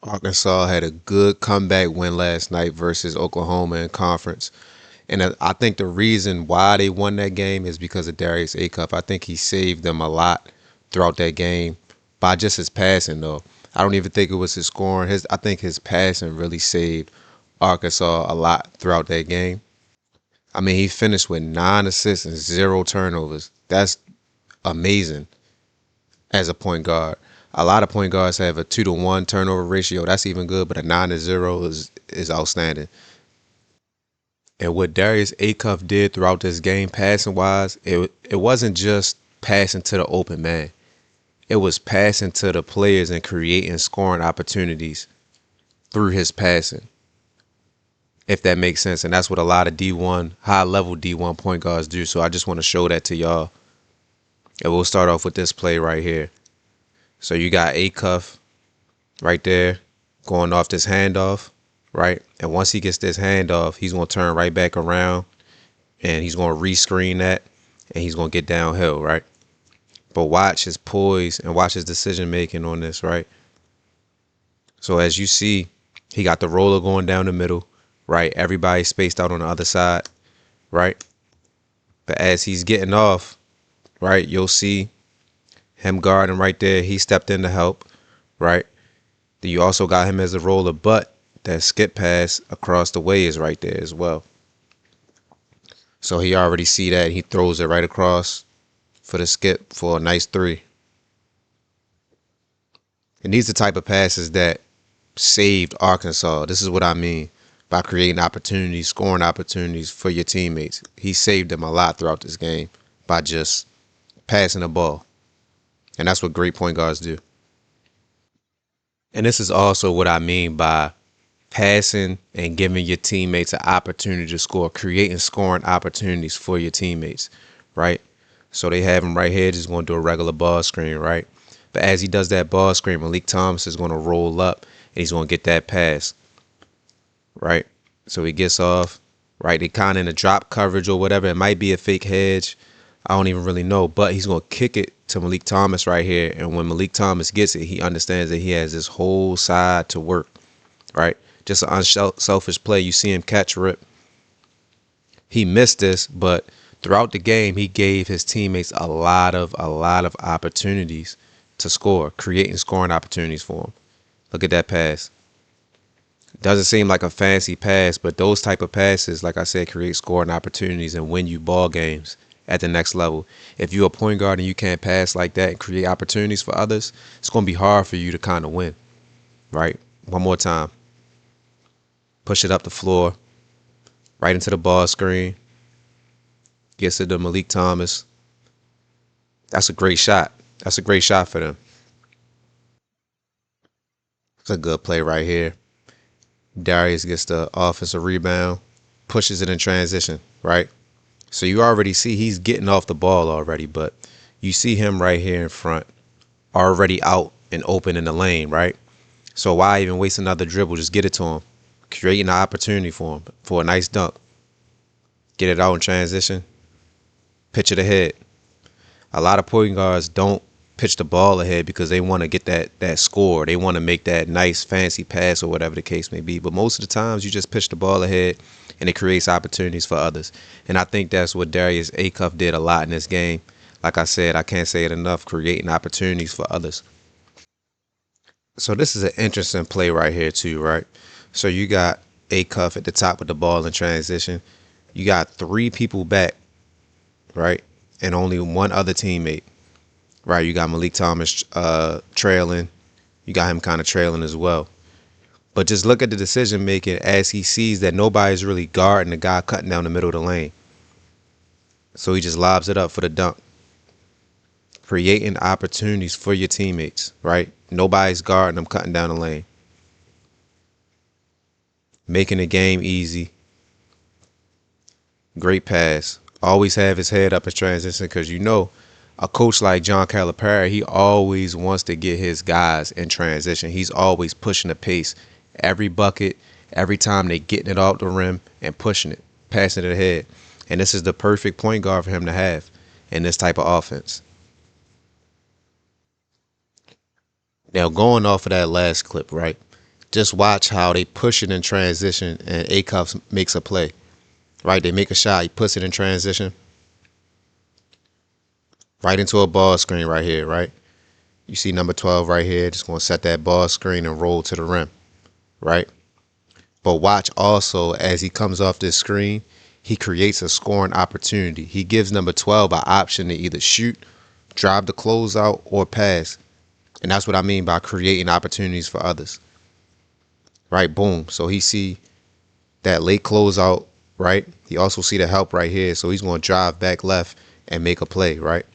Arkansas had a good comeback win last night versus Oklahoma in conference. And I think the reason why they won that game is because of Darius Acuff. I think he saved them a lot throughout that game by just his passing, though. I don't even think it was his scoring. I think his passing really saved Arkansas a lot throughout that game. I mean, he finished with 9 assists and 0 turnovers. That's amazing as a point guard. A lot of point guards have a 2-to-1 turnover ratio. That's even good, but a 9-to-0 is outstanding. And what Darius Acuff did throughout this game, passing wise, it wasn't just passing to the open man. It was passing to the players and creating scoring opportunities through his passing, if that makes sense. And that's what a lot of D1, high level D1 point guards do. So I just want to show that to y'all. And we'll start off with this play right here. So you got Acuff right there going off this handoff, right? And once he gets this handoff, he's going to turn right back around and he's going to rescreen that and he's going to get downhill, right? But watch his poise and watch his decision making on this, right? So as you see, he got the roller going down the middle, right? Everybody spaced out on the other side, right? But as he's getting off, right, you'll see him guarding right there. He stepped in to help, right? Then you also got him as a roller, but that skip pass across the way is right there as well. So he already see that. He throws it right across for the skip for a nice three. And these are the type of passes that saved Arkansas. This is what I mean by creating opportunities, scoring opportunities for your teammates. He saved them a lot throughout this game by just passing the ball. And that's what great point guards do. And this is also what I mean by passing and giving your teammates an opportunity to score, creating scoring opportunities for your teammates, right? So they have him right here, just going to do a regular ball screen, right? But as he does that ball screen, Malik Thomas is going to roll up and he's going to get that pass, right? So he gets off, right? They kind of in a drop coverage or whatever. It might be a fake hedge. I don't even really know, but he's going to kick it to Malik Thomas right here. And when Malik Thomas gets it, he understands that he has this whole side to work, right? Just an unselfish play. You see him catch rip. He missed this, but throughout the game, he gave his teammates a lot of opportunities to score, creating scoring opportunities for him. Look at that pass. Doesn't seem like a fancy pass, but those type of passes, like I said, create scoring opportunities and win you ball games at the next level. If you're a point guard and you can't pass like that and create opportunities for others, it's going to be hard for you to kind of win, right? One more time. Push it up the floor, right into the ball screen. Gets it to Malik Thomas. That's a great shot. That's a great shot for them. It's a good play right here. Darius gets the offensive rebound, pushes it in transition, right? So you already see he's getting off the ball already, but you see him right here in front, already out and open in the lane, right? So why even waste another dribble? Just get it to him. Creating an opportunity for him for a nice dunk. Get it out in transition. Pitch it ahead. A lot of point guards don't pitch the ball ahead because they want to get that score. They want to make that nice fancy pass or whatever the case may be. But most of the times you just pitch the ball ahead and it creates opportunities for others. And I think that's what Darius Acuff did a lot in this game. Like I said, I can't say it enough, creating opportunities for others. So this is an interesting play right here too, right? So you got Acuff at the top of the ball in transition. You got 3 people back, right? And only one other teammate. Right, you got Malik Thomas trailing. You got him kind of trailing as well. But just look at the decision making as he sees that nobody's really guarding the guy cutting down the middle of the lane. So he just lobs it up for the dunk. Creating opportunities for your teammates, right? Nobody's guarding them cutting down the lane. Making the game easy. Great pass. Always have his head up in transition because you know a coach like John Calipari, he always wants to get his guys in transition. He's always pushing the pace. Every bucket, every time they getting it off the rim and pushing it, passing it ahead. And this is the perfect point guard for him to have in this type of offense. Now, going off of that last clip, right? Just watch how they push it in transition and Acuff makes a play. Right, they make a shot, he puts it in transition. Right into a ball screen right here, right? You see number 12 right here, just going to set that ball screen and roll to the rim, right? But watch also as he comes off this screen, he creates a scoring opportunity. He gives number 12 an option to either shoot, drive the closeout, or pass. And that's what I mean by creating opportunities for others. Right, boom. So he see that late closeout, right? He also see the help right here. So he's going to drive back left and make a play, right?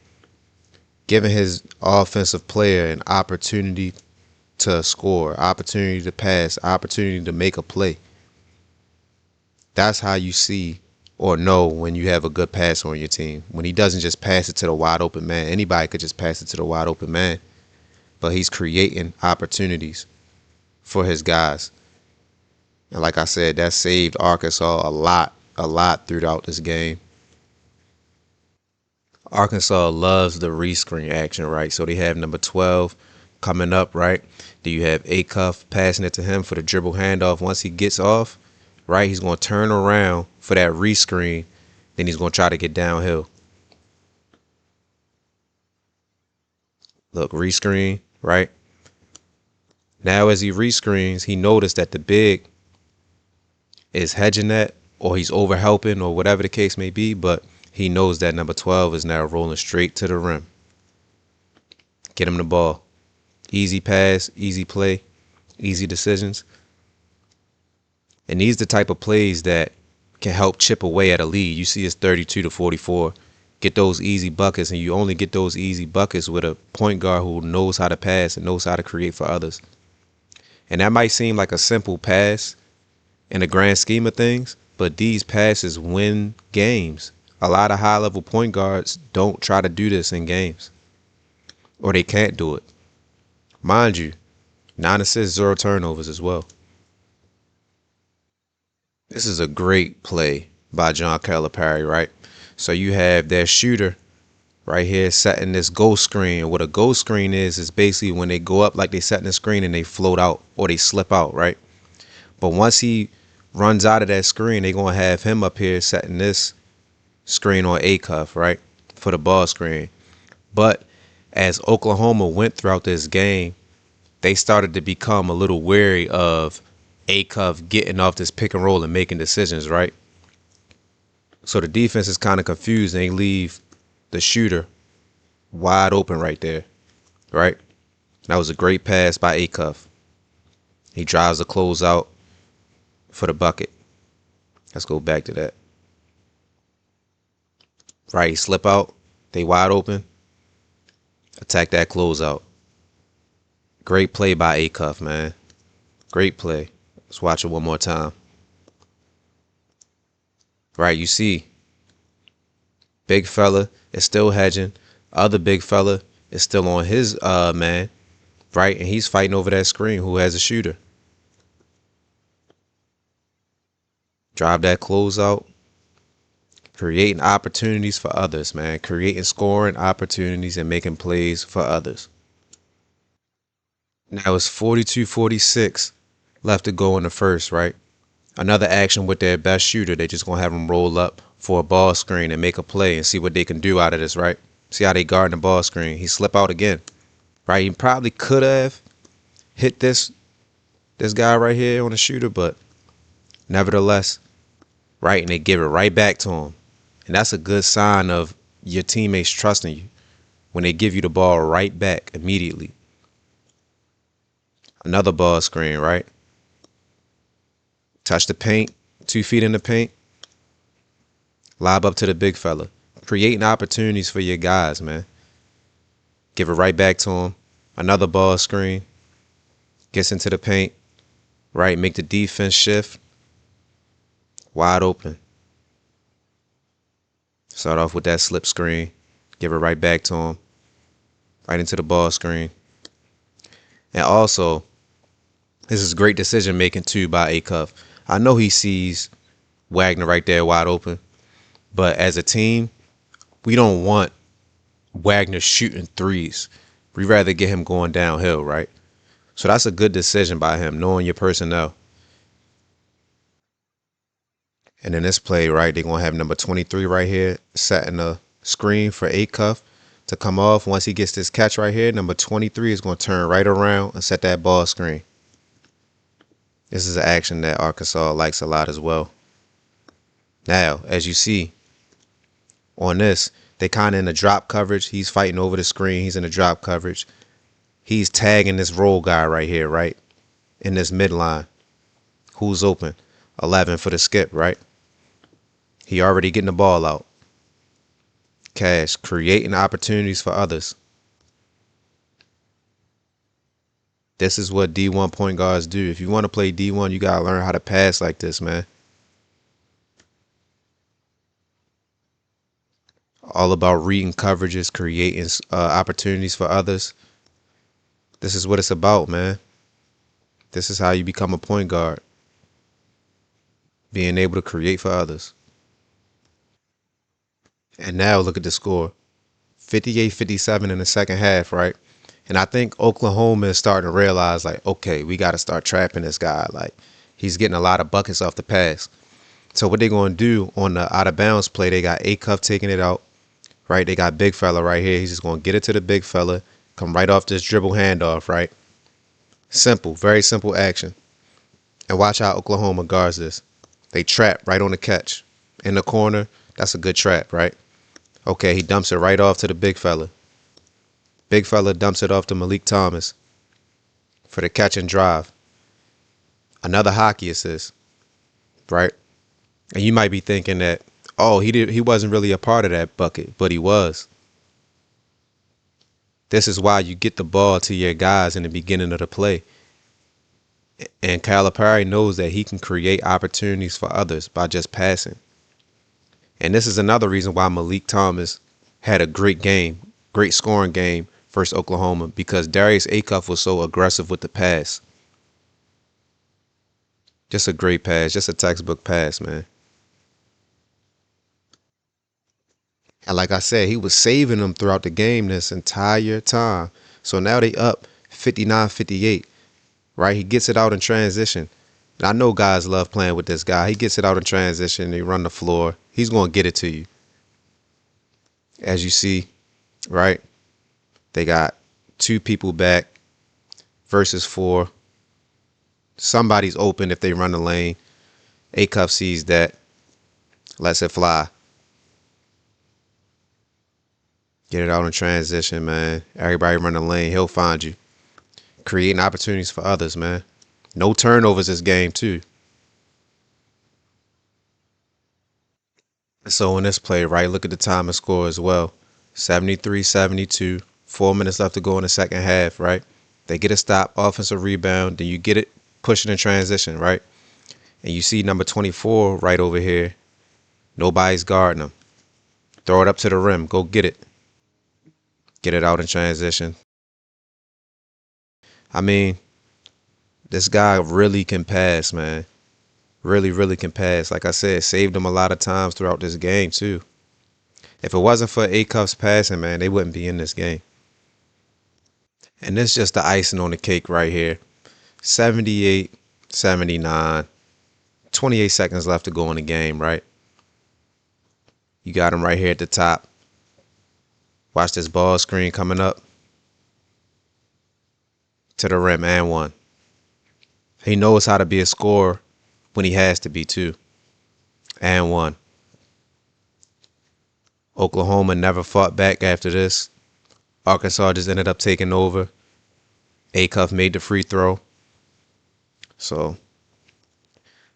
Giving his offensive player an opportunity to score, opportunity to pass, opportunity to make a play. That's how you see or know when you have a good passer on your team. When he doesn't just pass it to the wide open man. Anybody could just pass it to the wide open man. But he's creating opportunities for his guys. And like I said, that saved Arkansas a lot throughout this game. Arkansas loves the rescreen action, right? So they have number 12 coming up, right? Do you have Acuff passing it to him for the dribble handoff? Once he gets off, right, he's going to turn around for that rescreen. Then he's going to try to get downhill. Look, rescreen, right? Now as he rescreens, he noticed that the big is hedging that, or he's over helping, or whatever the case may be, but he knows that number 12 is now rolling straight to the rim. Get him the ball. Easy pass, easy play, easy decisions. And these are the type of plays that can help chip away at a lead. You see it's 32-44. Get those easy buckets, and you only get those easy buckets with a point guard who knows how to pass and knows how to create for others. And that might seem like a simple pass in the grand scheme of things, but these passes win games. A lot of high-level point guards don't try to do this in games, or they can't do it. Mind you, 9 assists, 0 turnovers as well. This is a great play by John Calipari, right? So you have their shooter right here setting this ghost screen. What a ghost screen is basically when they go up like they setting the screen and they float out or they slip out, right? But once he runs out of that screen, they're going to have him up here setting this screen on Acuff, right, for the ball screen. But as Oklahoma went throughout this game, they started to become a little wary of Acuff getting off this pick and roll and making decisions, right? So the defense is kind of confused and they leave the shooter wide open right there, right? That was a great pass by Acuff. He drives the closeout for the bucket. Let's go back to that. Right, slip out. They wide open. Attack that closeout. Great play by Acuff, man. Great play. Let's watch it one more time. Right, you see, big fella is still hedging. Other big fella is still on his man, right? And he's fighting over that screen. Who has a shooter? Drive that closeout. Creating opportunities for others, man. Creating scoring opportunities and making plays for others. Now it's 42-46 left to go in the first, right? Another action with their best shooter. They just going to have him roll up for a ball screen and make a play and see what they can do out of this, right? See how they guard the ball screen. He slip out again, right? He probably could have hit this guy right here on the shooter, but nevertheless, right? And they give it right back to him. And that's a good sign of your teammates trusting you when they give you the ball right back immediately. Another ball screen, right? Touch the paint, 2 feet in the paint. Lob up to the big fella. Creating opportunities for your guys, man. Give it right back to him. Another ball screen. Gets into the paint. Right, make the defense shift. Wide open. Start off with that slip screen. Give it right back to him. Right into the ball screen. And also, this is great decision making too by Acuff. I know he sees Wagner right there wide open, but as a team, we don't want Wagner shooting threes. We'd rather get him going downhill, right? So that's a good decision by him, knowing your personnel. And in this play, right, they're going to have number 23 right here, setting the screen for Acuff to come off. Once he gets this catch right here, number 23 is going to turn right around and set that ball screen. This is an action that Arkansas likes a lot as well. Now, as you see on this, they kind of in the drop coverage. He's fighting over the screen. He's in the drop coverage. He's tagging this roll guy right here, right, in this midline. Who's open? 11 for the skip, right? He already getting the ball out. Cash, creating opportunities for others. This is what D1 point guards do. If you want to play D1, you got to learn how to pass like this, man. All about reading coverages, creating opportunities for others. This is what it's about, man. This is how you become a point guard. Being able to create for others. And now look at the score. 58-57 in the second half, right? And I think Oklahoma is starting to realize, like, okay, we got to start trapping this guy. Like, he's getting a lot of buckets off the pass. So what they're going to do on the out of bounds play, they got Acuff taking it out, right? They got big fella right here. He's just going to get it to the big fella, come right off this dribble handoff, right? Simple, very simple action. And watch how Oklahoma guards this. They trap right on the catch. In the corner, that's a good trap, right? Okay, he dumps it right off to the big fella. Big fella dumps it off to Malik Thomas for the catch and drive. Another hockey assist, right? And you might be thinking that, oh, he wasn't really a part of that bucket, but he was. This is why you get the ball to your guys in the beginning of the play. And Calipari knows that he can create opportunities for others by just passing. And this is another reason why Malik Thomas had a great game, great scoring game versus Oklahoma, because Darius Acuff was so aggressive with the pass. Just a great pass, just a textbook pass, man. And like I said, he was saving them throughout the game this entire time. So now they up 59-58, right? He gets it out in transition. And I know guys love playing with this guy. He gets it out in transition. They run the floor. He's going to get it to you. As you see, right? They got 2 people back versus 4. Somebody's open if they run the lane. Acuff sees that. Lets it fly. Get it out in transition, man. Everybody run the lane. He'll find you. Creating opportunities for others, man. No turnovers this game, too. So in this play, right, look at the time and score as well. 73-72. 4 minutes left to go in the second half, right? They get a stop, offensive rebound. Then you get it pushing in transition, right? And you see number 24 right over here. Nobody's guarding him. Throw it up to the rim. Go get it. Get it out in transition. I mean, this guy really can pass, man. Really, really can pass. Like I said, saved him a lot of times throughout this game, too. If it wasn't for Acuff's passing, man, they wouldn't be in this game. And this is just the icing on the cake right here. 78-79. 28 seconds left to go in the game, right? You got him right here at the top. Watch this ball screen coming up. To the rim and 1. He knows how to be a scorer when he has to be, too. And 1. Oklahoma never fought back after this. Arkansas just ended up taking over. Acuff made the free throw. So,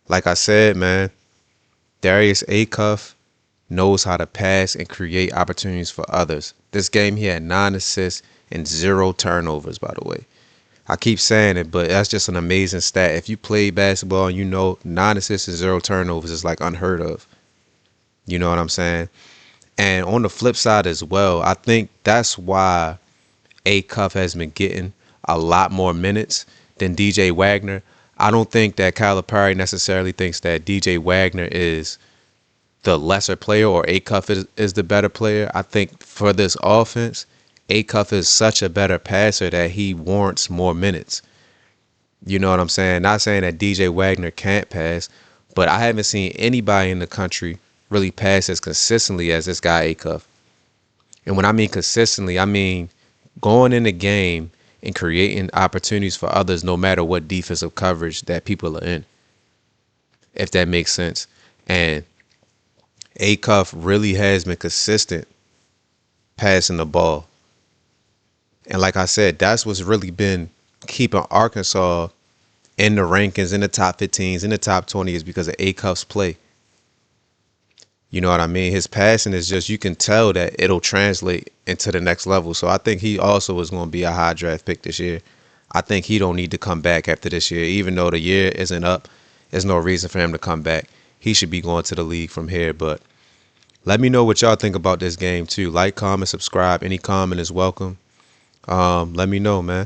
like I said, man, Darius Acuff knows how to pass and create opportunities for others. This game, he had 9 assists and 0 turnovers, by the way. I keep saying it, but that's just an amazing stat. If you play basketball and you know 9 assists and 0 turnovers is like unheard of. You know what I'm saying? And on the flip side as well, I think that's why Acuff has been getting a lot more minutes than DJ Wagner. I don't think that Calipari necessarily thinks that DJ Wagner is the lesser player or Acuff is the better player. I think for this offense, Acuff is such a better passer that he warrants more minutes. You know what I'm saying? Not saying that DJ Wagner can't pass, but I haven't seen anybody in the country really pass as consistently as this guy Acuff. And when I mean consistently, I mean going in the game and creating opportunities for others no matter what defensive coverage that people are in, if that makes sense. And Acuff really has been consistent passing the ball. And like I said, that's what's really been keeping Arkansas in the rankings, in the top 15s, in the top 20s because of Acuff's play. You know what I mean? His passing is just, you can tell that it'll translate into the next level. So I think he also is going to be a high draft pick this year. I think he don't need to come back after this year. Even though the year isn't up, there's no reason for him to come back. He should be going to the league from here. But let me know what y'all think about this game too. Like, comment, subscribe. Any comment is welcome. Let me know, man.